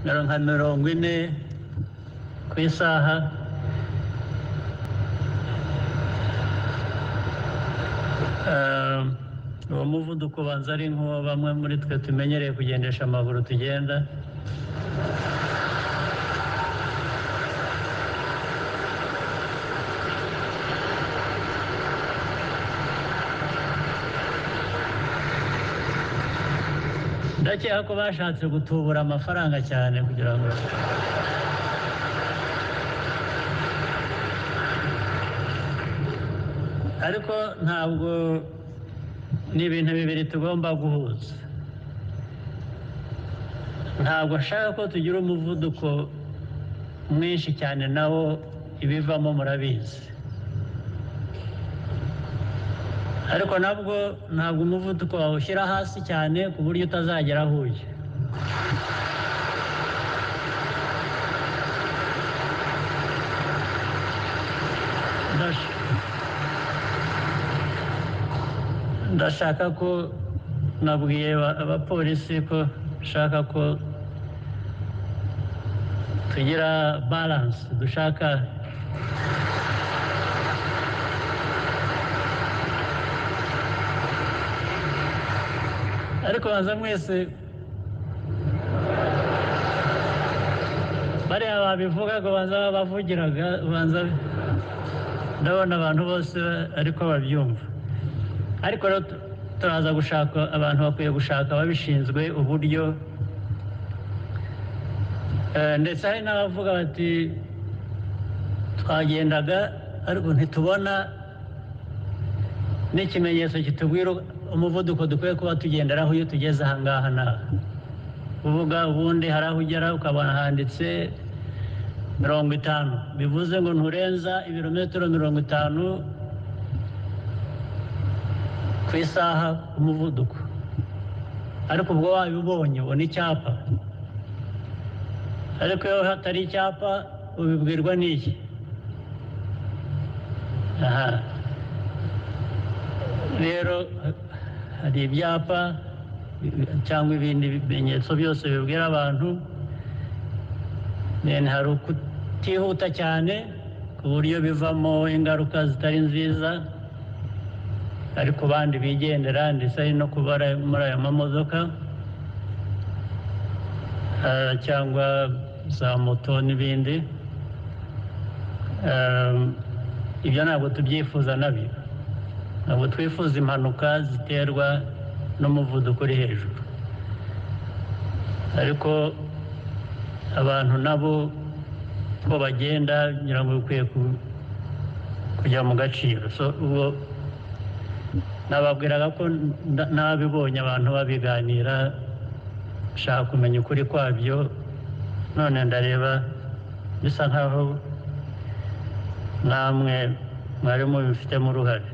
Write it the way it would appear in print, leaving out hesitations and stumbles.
nka 40 ku isaha uwo muvuduko ubanza ari nk'uwo bamwe muri twe tumenyereye kugendesha amaguru tugenda. ndakeka ko bashatse gutubura amafaranga cyane kugira ngo ariko ntabwo ni ibintu bibiri tugomba guhuza. ntabwo nshaka ko tugira umuvuduko mwinshi cyane nawo ibivamo murabizi, ariko nabwo ntabwo umuvuduko wawushyira hasi cyane ku buryo utazagera aho ujya. ndashaka ko nabwiye abapolisi ko nshaka ko tugira balance, dushaka ariko baza mwese bariya babivugaga banza bavugiraga banza ndabona abantu bose ariko babyumva, ariko rero turaza gushaka abantu bakwiye gushaka ababishinzwe uburyo ndetse hari n'abavuga bati twagendaga ariko ntitubona n'ikimenyetso kitubwira umuvuduko dukwiye kuba tugenderaho iyo tugeze aha ngaha n'aha. uvuga ubundi hari aho ugera ukabona handitse 50, bivuze ngo nturenza ibirometero 50 ku isaha umuvuduko, ariko ubwo wabibonye ubona icyapa, ariko iyo hatari icyapa ubibwirwa n'iki? rero hari ibyapa cyangwa ibindi bimenyetso byose bibwira abantu, hari ukutihuta cyane ku buryo bivamo ingaruka zitari nziza, ariko bandi bigendera ndetse ari no kubara muri aya mamodoka cyangwa za moto n'ibindi. ibyo ntabwo tubyifuza nabyo, ntabwo twifuza impanuka ziterwa n'umuvuduko uri hejuru, ariko abantu nabo ko bagenda ngira ngo bikwiye kujya mu gaciro. ubwo nababwiraga ko nabibonye abantu babiganira, nshaka kumenya ukuri kwabyo, none ndareba bisa nkaho namwe mwari mubifitemo uruhare.